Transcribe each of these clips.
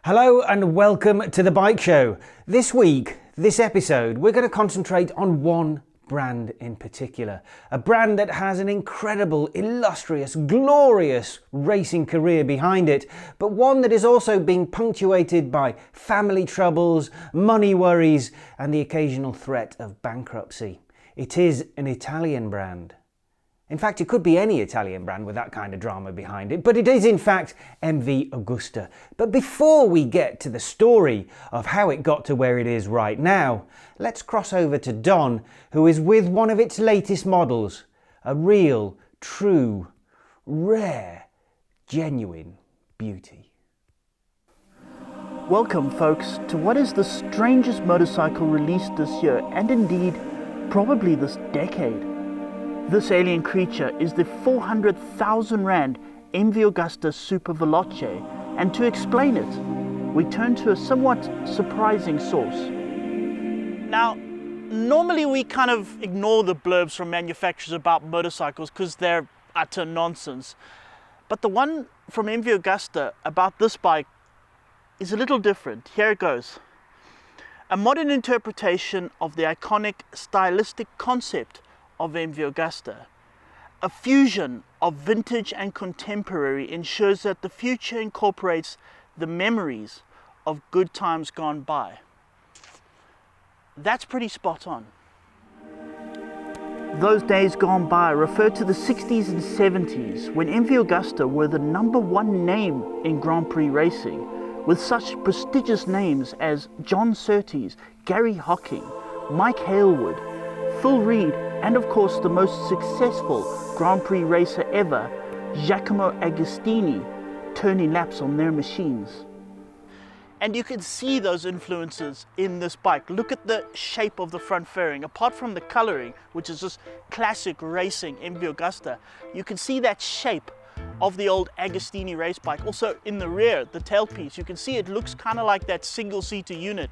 Hello and welcome to The Bike Show. This week, this episode, we're going to concentrate on one brand in particular. A brand that has an incredible, illustrious, glorious racing career behind it, but one that is also being punctuated by family troubles, money worries, and the occasional threat of bankruptcy. It is an Italian brand. In fact, it could be any Italian brand with that kind of drama behind it, but it is in fact MV Agusta. But before we get to the story of how it got to where it is right now, let's cross over to Don, who is with one of its latest models. A real, true, rare, genuine beauty. Welcome folks to what is the strangest motorcycle released this year, and indeed probably this decade. This alien creature is the 400,000 Rand MV Agusta Superveloce, and to explain it, we turn to a somewhat surprising source. Now, normally we kind of ignore the blurbs from manufacturers about motorcycles because they're utter nonsense. But the one from MV Agusta about this bike is a little different. Here it goes. A modern interpretation of the iconic stylistic concept of MV Augusta. A fusion of vintage and contemporary ensures that the future incorporates the memories of good times gone by. That's pretty spot on. Those days gone by refer to the 60s and 70s when MV Augusta were the #1 name in Grand Prix racing, with such prestigious names as John Surtees, Gary Hocking, Mike Halewood, Phil Reed, and of course the most successful Grand Prix racer ever, Giacomo Agostini, turning laps on their machines. And you can see those influences in this bike. Look at the shape of the front fairing. Apart from the coloring, which is just classic racing MV Augusta, you can see that shape of the old Agostini race bike. Also in the rear, the tailpiece, you can see it looks kind of like that single-seater unit,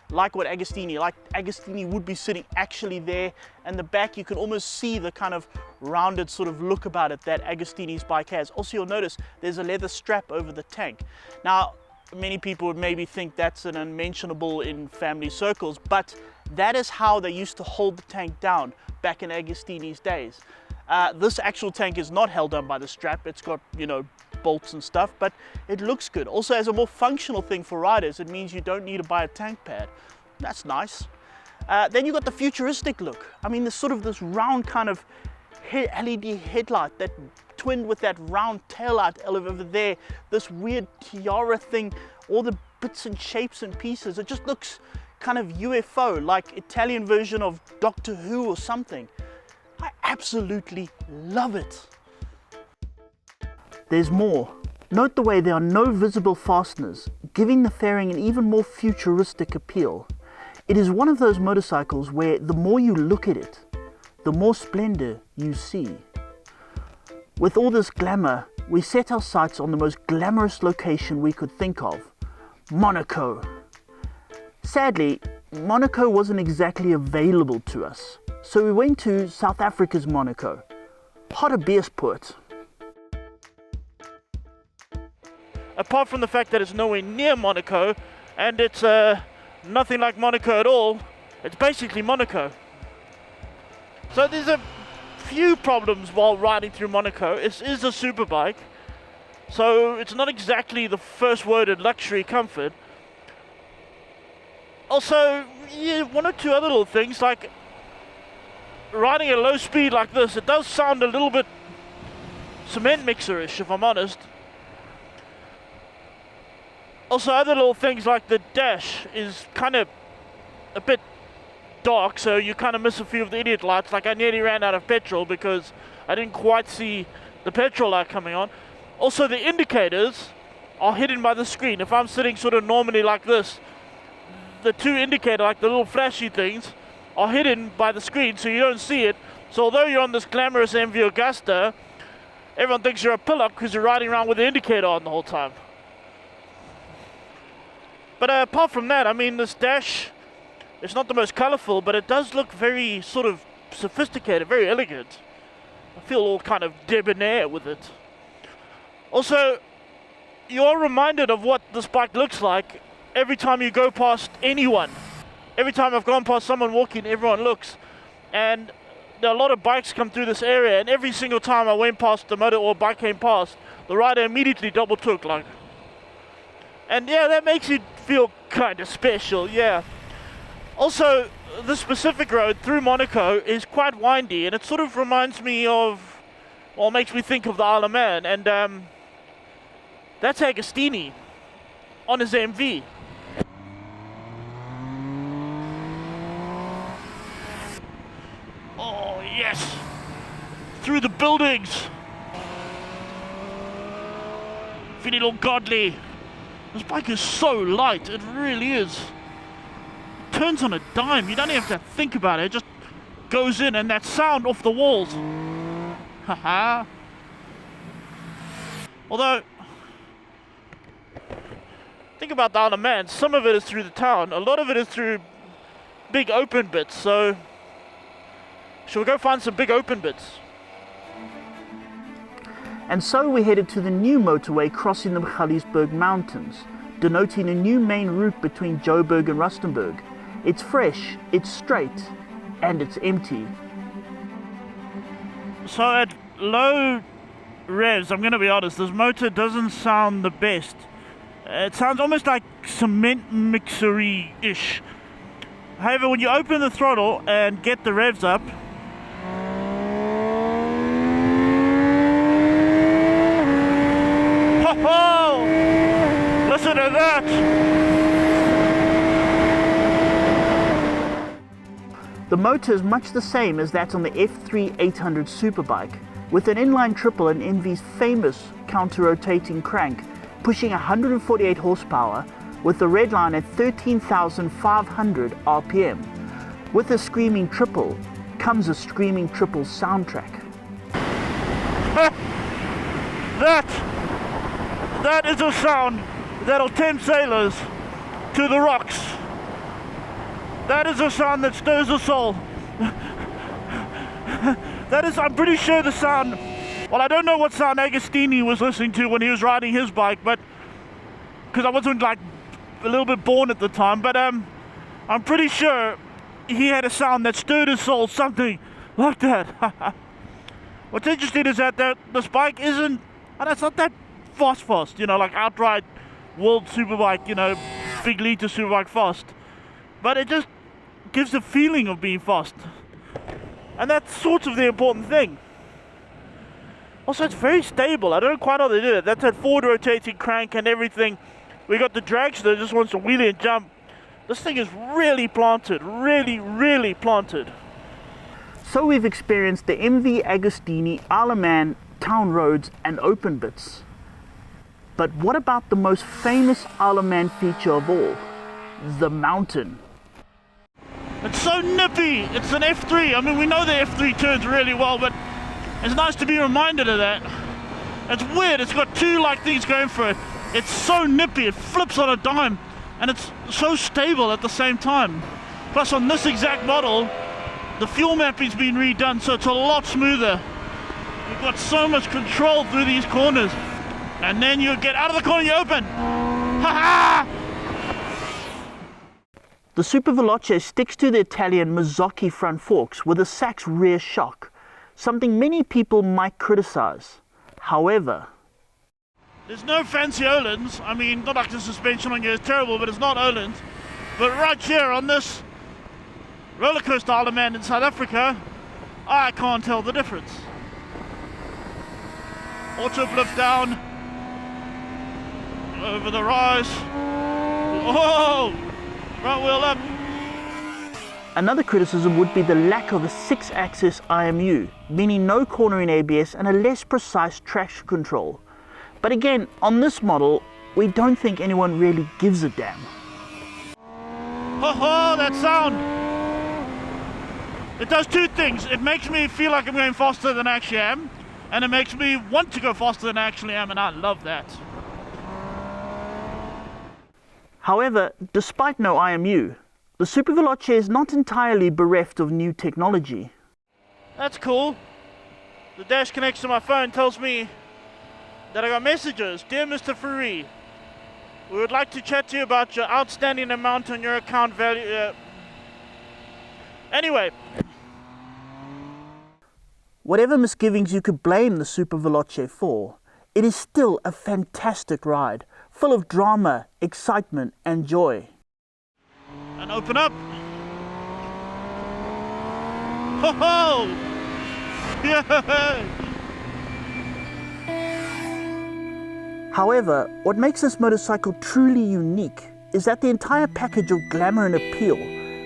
like Agostini would be sitting actually there, and the back you can almost see the kind of rounded sort of look about it that Agostini's bike has. Also, you'll notice there's a leather strap over the tank. Now, many people would maybe think that's an unmentionable in family circles, but that is how they used to hold the tank down back in Agostini's days. This actual tank is not held down by the strap. It's got, bolts and stuff, but it looks good. Also, as a more functional thing for riders, it means you don't need to buy a tank pad. That's nice. Then you got the futuristic look. I mean, there's sort of this round kind of LED headlight that twinned with that round taillight over there, this weird tiara thing, all the bits and shapes and pieces. It just looks kind of UFO, like Italian version of Doctor Who or something. I absolutely love it. There's more. Note the way there are no visible fasteners, giving the fairing an even more futuristic appeal. It is one of those motorcycles where the more you look at it, the more splendor you see. With all this glamour, we set our sights on the most glamorous location we could think of, Monaco. Sadly, Monaco wasn't exactly available to us, so we went to South Africa's Monaco, Hartbeespoort. Apart from the fact that it's nowhere near Monaco, and it's nothing like Monaco at all, it's basically Monaco. So there's a few problems while riding through Monaco. It is a super bike, so it's not exactly the first word in luxury comfort. Also, one or two other little things, like riding at low speed like this, it does sound a little bit cement mixer-ish, if I'm honest. Also, other little things like the dash is kind of a bit dark, so you kind of miss a few of the idiot lights. Like I nearly ran out of petrol because I didn't quite see the petrol light coming on. Also, the indicators are hidden by the screen. If I'm sitting sort of normally like this, the two indicators, like the little flashy things, are hidden by the screen, so you don't see it. So although you're on this glamorous MV Augusta, everyone thinks you're a pillock because you're riding around with the indicator on the whole time. But apart from that, I mean, this dash, it's not the most colorful, but it does look very sort of sophisticated, very elegant. I feel all kind of debonair with it. Also, you're reminded of what this bike looks like every time you go past anyone. Every time I've gone past someone walking, everyone looks. And there are a lot of bikes come through this area, and every single time I went past the motor or bike came past, the rider immediately double took, like. And yeah, that makes you feel kind of special, yeah. Also, the specific road through Monaco is quite windy, and it sort of reminds me of, well, makes me think of the Isle of Man, and that's Agostini on his MV. Oh, yes! Through the buildings! Feeling all godly. This bike is so light, it really is. It turns on a dime, you don't even have to think about it, it just goes in, and that sound off the walls. Haha. Although, think about the Isle of Man, some of it is through the town, a lot of it is through big open bits, so shall we go find some big open bits? And so we headed to the new motorway crossing the Galiesberg Mountains, denoting a new main route between Joburg and Rustenburg. It's fresh, it's straight, and it's empty. So at low revs, I'm going to be honest, this motor doesn't sound the best. It sounds almost like cement mixery-ish. However, when you open the throttle and get the revs up, oh, listen to that! The motor is much the same as that on the F3 800 Superbike, with an inline triple and MV's famous counter-rotating crank, pushing 148 horsepower, with the red line at 13,500 RPM. With a screaming triple comes a screaming triple soundtrack. That is a sound that'll tempt sailors to the rocks. That is a sound that stirs the soul. That is, I'm pretty sure, the sound, well, I don't know what sound Agostini was listening to when he was riding his bike, but, because I wasn't like a little bit born at the time, but I'm pretty sure he had a sound that stirred his soul, something like that. What's interesting is that this bike isn't, and it's not that fast, you know, like outright world superbike, you know, big liter superbike fast, but it just gives the feeling of being fast, and that's sort of the important thing. Also, it's very stable. I don't know quite how they did it. That's that forward rotating crank and everything. We got the dragster that just wants to wheelie and jump. This thing is really planted, really planted. So we've experienced the MV Agustini, Isle of Man, town roads and open bits. But what about the most famous Isle of Man feature of all? The mountain. It's so nippy. It's an F3. I mean, we know the F3 turns really well, but it's nice to be reminded of that. It's weird. It's got two like things going for it. It's so nippy. It flips on a dime, and it's so stable at the same time. Plus, on this exact model, the fuel mapping's been redone, so it's a lot smoother. You've got so much control through these corners. And then you get out of the corner, you open. Ha-ha! The Superveloce sticks to the Italian Mazzocchi front forks with a Sachs rear shock, something many people might criticize. However, there's no fancy Öhlins. I mean, not like the suspension on here is terrible, but it's not Öhlins. But right here on this roller coaster Isle of Man in South Africa, I can't tell the difference. Auto flip down. Over the rise. Oh! Front wheel up. another criticism would be the lack of a 6-axis IMU, meaning no cornering ABS and a less precise traction control. But again, on this model, we don't think anyone really gives a damn. Ho ho, that sound! It does two things. It makes me feel like I'm going faster than I actually am, and it makes me want to go faster than I actually am, and I love that. However, despite no IMU, the Superveloce is not entirely bereft of new technology. That's cool. The dash connects to my phone, tells me Then I got messages. Dear Mr. Fourie, we would like to chat to you about your outstanding amount on your account value. Anyway. Whatever misgivings you could blame the Superveloce for, it is still a fantastic ride, full of drama, excitement and joy. And open up! Ho ho! Yeah! However, what makes this motorcycle truly unique is that the entire package of glamour and appeal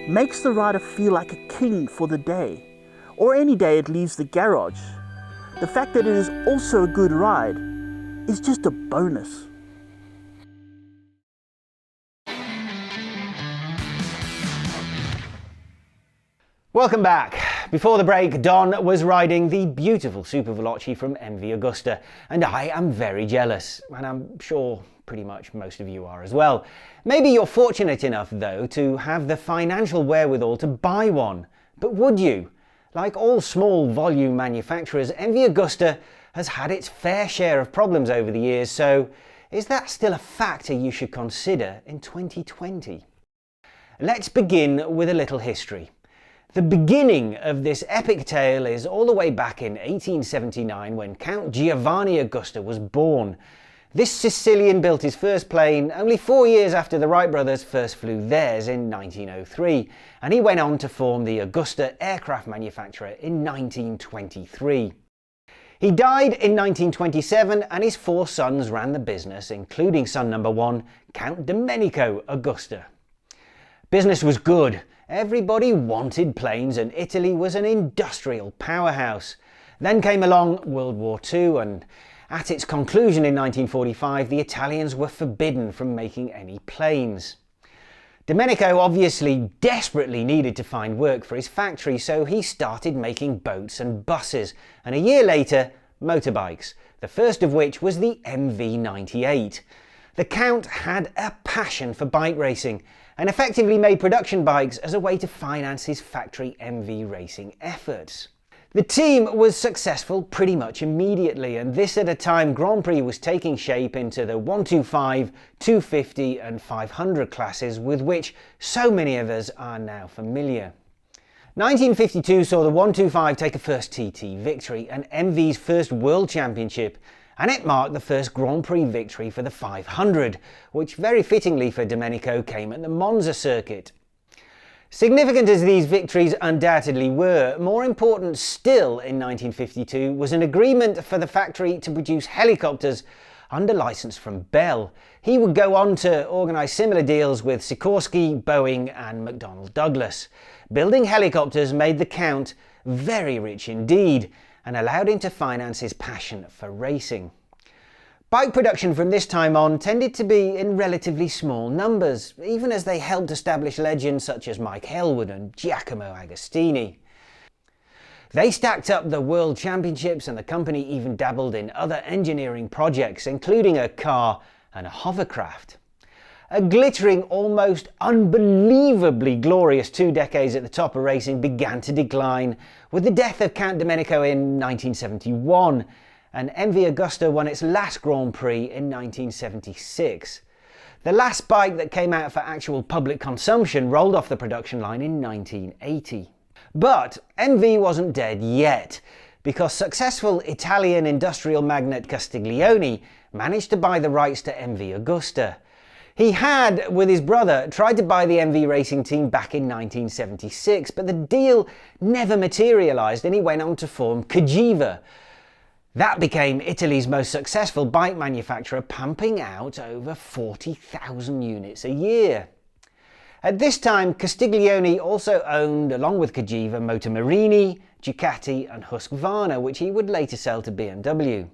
makes the rider feel like a king for the day, or any day it leaves the garage. The fact that it is also a good ride is just a bonus. Welcome back. Before the break, Don was riding the beautiful Superveloce from MV Augusta, and I am very jealous, and I'm sure pretty much most of you are as well. Maybe you're fortunate enough, though, to have the financial wherewithal to buy one, but would you? Like all small volume manufacturers, MV Agusta has had its fair share of problems over the years, so is that still a factor you should consider in 2020? Let's begin with a little history. The beginning of this epic tale is all the way back in 1879 when Count Giovanni Augusta was born. This Sicilian built his first plane only 4 years after the Wright brothers first flew theirs in 1903, and he went on to form the Augusta aircraft manufacturer in 1923. He died in 1927 and his 4 sons ran the business, including son number 1, Count Domenico Augusta. Business was good. Everybody wanted planes and Italy was an industrial powerhouse. Then came along World War II, and at its conclusion in 1945 the Italians were forbidden from making any planes. Domenico obviously desperately needed to find work for his factory, so he started making boats and buses, and a year later motorbikes, the first of which was the MV 98. The Count had a passion for bike racing and effectively made production bikes as a way to finance his factory MV racing efforts. The team was successful pretty much immediately, and this at a time Grand Prix was taking shape into the 125, 250 and 500 classes with which so many of us are now familiar. 1952 saw the 125 take a first TT victory and MV's first World Championship, and it marked the first Grand Prix victory for the 500, which very fittingly for Domenico came at the Monza circuit. Significant as these victories undoubtedly were, more important still in 1952 was an agreement for the factory to produce helicopters under license from Bell. He would go on to organise similar deals with Sikorsky, Boeing and McDonnell Douglas. Building helicopters made the Count very rich indeed, and allowed him to finance his passion for racing. Bike production from this time on tended to be in relatively small numbers, even as they helped establish legends such as Mike Hellwood and Giacomo Agostini. They stacked up the World Championships, and the company even dabbled in other engineering projects, including a car and a hovercraft. A glittering, almost unbelievably glorious 2 decades at the top of racing began to decline with the death of Count Domenico in 1971, and MV Augusta won its last Grand Prix in 1976. The last bike that came out for actual public consumption rolled off the production line in 1980. But MV wasn't dead yet, because successful Italian industrial magnate Castiglione managed to buy the rights to MV Augusta. He had, with his brother, tried to buy the MV racing team back in 1976, but the deal never materialised and he went on to form Cagiva. That became Italy's most successful bike manufacturer, pumping out over 40,000 units a year. At this time, Castiglione also owned, along with Cagiva, Motomarini, Ducati and Husqvarna, which he would later sell to BMW.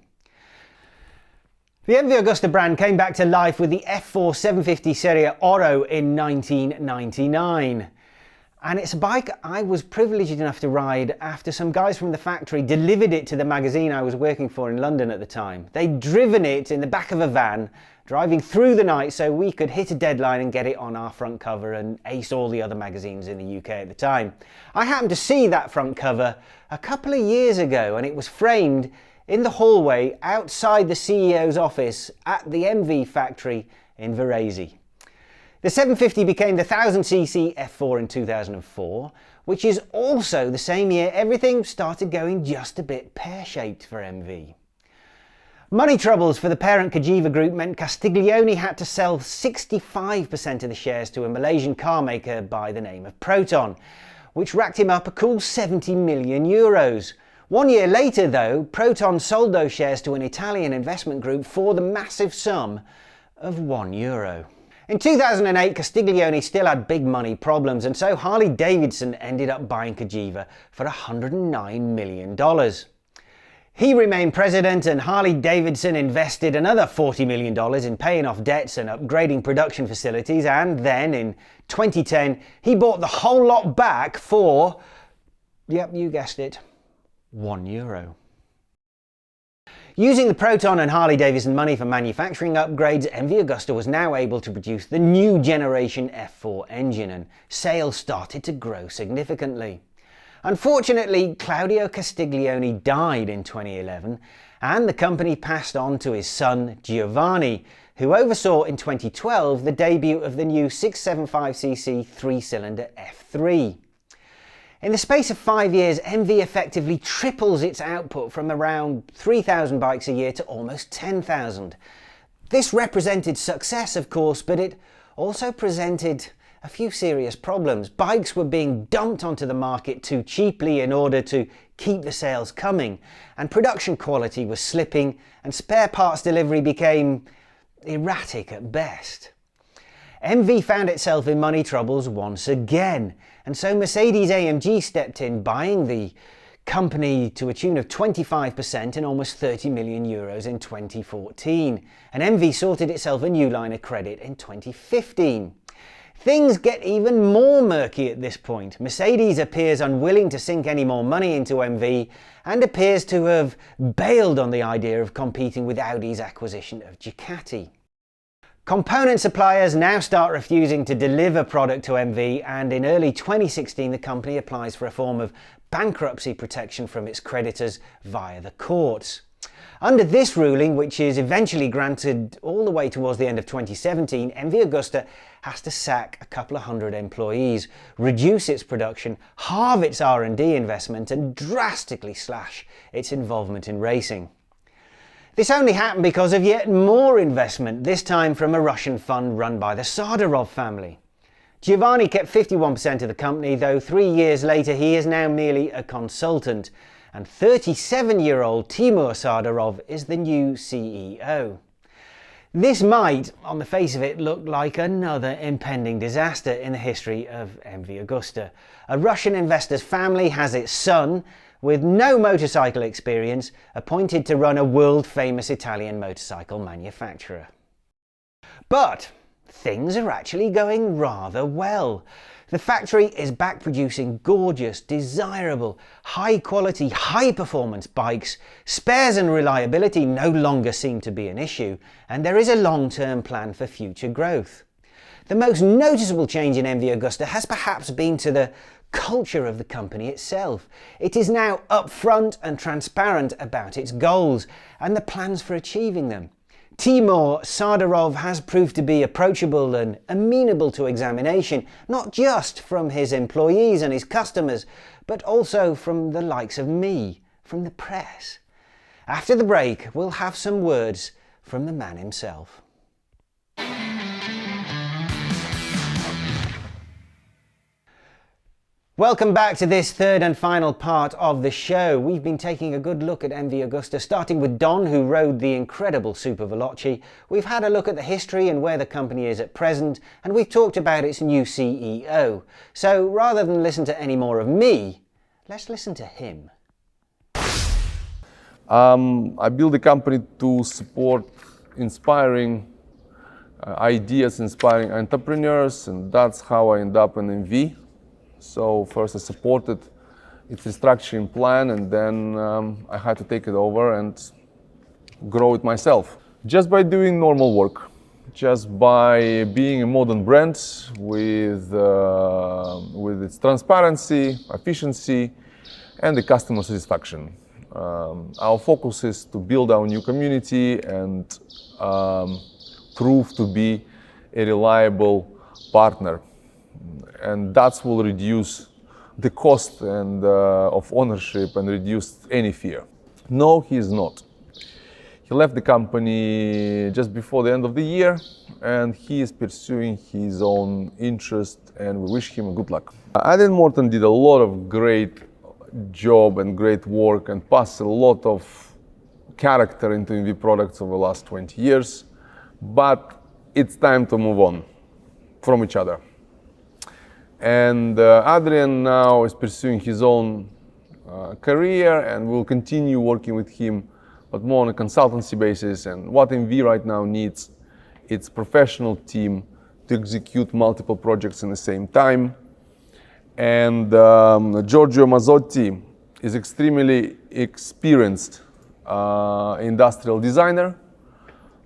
The MV Agusta brand came back to life with the F4 750 Serie Oro in 1999. And it's a bike I was privileged enough to ride after some guys from the factory delivered it to the magazine I was working for in London at the time. They'd driven it in the back of a van, driving through the night so we could hit a deadline and get it on our front cover and ace all the other magazines in the UK at the time. I happened to see that front cover a couple of years ago, and it was framed in the hallway outside the CEO's office at the MV factory in Varese. The 750 became the 1000cc F4 in 2004, which is also the same year everything started going just a bit pear-shaped for MV. Money troubles for the parent Cagiva Group meant Castiglione had to sell 65% of the shares to a Malaysian car maker by the name of Proton, which racked him up a cool 70 million euros. 1 year later, though, Proton sold those shares to an Italian investment group for the massive sum of €1. In 2008, Castiglione still had big money problems, and so Harley-Davidson ended up buying Cagiva for $109 million. He remained president, and Harley-Davidson invested another $40 million in paying off debts and upgrading production facilities, and then in 2010 he bought the whole lot back for, yep, you guessed it, €1. Using the Proton and Harley-Davidson money for manufacturing upgrades, MV Agusta was now able to produce the new generation F4 engine, and sales started to grow significantly. Unfortunately, Claudio Castiglione died in 2011, and the company passed on to his son Giovanni, who oversaw in 2012 the debut of the new 675cc 3-cylinder F3. In the space of 5 years, MV effectively triples its output from around 3,000 bikes a year to almost 10,000. This represented success, of course, but it also presented a few serious problems. Bikes were being dumped onto the market too cheaply in order to keep the sales coming, and production quality was slipping, and spare parts delivery became erratic at best. MV found itself in money troubles once again, and so Mercedes-AMG stepped in, buying the company to a tune of 25% and almost €30 million in 2014, and MV sorted itself a new line of credit in 2015. Things get even more murky at this point. Mercedes appears unwilling to sink any more money into MV and appears to have bailed on the idea of competing with Audi's acquisition of Ducati. Component suppliers now start refusing to deliver product to MV, and in early 2016 the company applies for a form of bankruptcy protection from its creditors via the courts. Under this ruling, which is eventually granted all the way towards the end of 2017, MV Agusta has to sack a couple of hundred employees, reduce its production, halve its R&D investment, and drastically slash its involvement in racing. This only happened because of yet more investment, this time from a Russian fund run by the Sadarov family. Giovanni kept 51% of the company, though 3 years later he is now merely a consultant, and 37-year-old Timur Sadarov is the new CEO. This might, on the face of it, look like another impending disaster in the history of MV Agusta. A Russian investor's family has its son, with no motorcycle experience, appointed to run a world-famous Italian motorcycle manufacturer. But things are actually going rather well. The factory is back producing gorgeous, desirable, high-quality, high-performance bikes. Spares and reliability no longer seem to be an issue, and there is a long-term plan for future growth. The most noticeable change in MV Agusta has perhaps been to the culture of the company itself. It is now upfront and transparent about its goals and the plans for achieving them. Timur Sadarov has proved to be approachable and amenable to examination, not just from his employees and his customers, but also from the likes of me, from the press. After the break, we'll have some words from the man himself. Welcome back to this third and final part of the show. We've been taking a good look at MV Agusta, starting with Don, who rode the incredible Superveloce. We've had a look at the history and where the company is at present, and we've talked about its new CEO. So rather than listen to any more of me, let's listen to him. I built the company to support inspiring ideas, inspiring entrepreneurs, and that's how I ended up in MV. So first I supported its restructuring plan, and then I had to take it over and grow it myself. Just by doing normal work, just by being a modern brand with its transparency, efficiency, and the customer satisfaction. Our focus is to build our new community and prove to be a reliable partner, and that will reduce the cost and of ownership and reduce any fear. No, he is not. He left the company just before the end of the year, and he is pursuing his own interest, and we wish him good luck. Adrian Morton did a lot of great job and great work and passed a lot of character into MV products over the last 20 years, but it's time to move on from each other. And Adrian now is pursuing his own career, and we'll continue working with him, but more on a consultancy basis. And what MV right now needs, it's a professional team to execute multiple projects in the same time. And Giorgio Mazzotti is extremely experienced industrial designer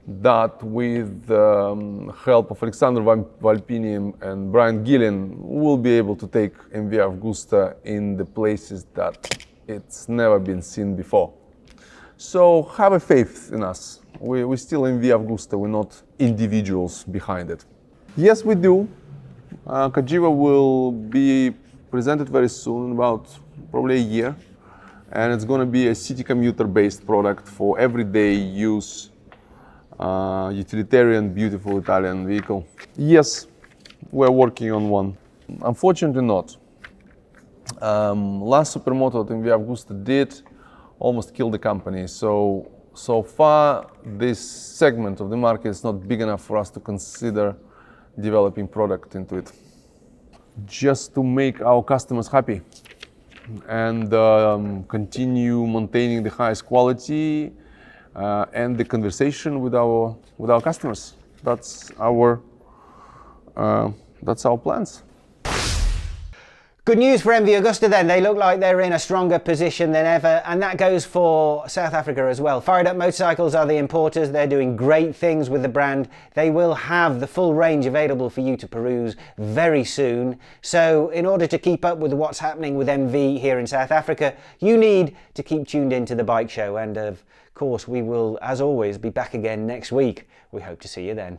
that, with the help of Alexander Valpini and Brian Gillen, will be able to take MV Augusta in the places that it's never been seen before. So have a faith in us. We're still MV Augusta, we're not individuals behind it. Yes, we do. Cagiva will be presented very soon, in about probably a year, and it's going to be a city commuter based product for everyday use, utilitarian, beautiful Italian vehicle. Yes, we're working on one. Unfortunately not. Last supermoto that MV Agusta did almost killed the company. So far this segment of the market is not big enough for us to consider developing product into it. Just to make our customers happy and continue maintaining the highest quality and the conversation with our customers. That's our plans. Good news for MV Agusta then. They look like they're in a stronger position than ever, and that goes for South Africa as well. Fired Up Motorcycles are the importers. They're doing great things with the brand. They will have the full range available for you to peruse very soon. So in order to keep up with what's happening with MV here in South Africa, you need to keep tuned into the bike show. And of course, we will, as always, be back again next week. We hope to see you then.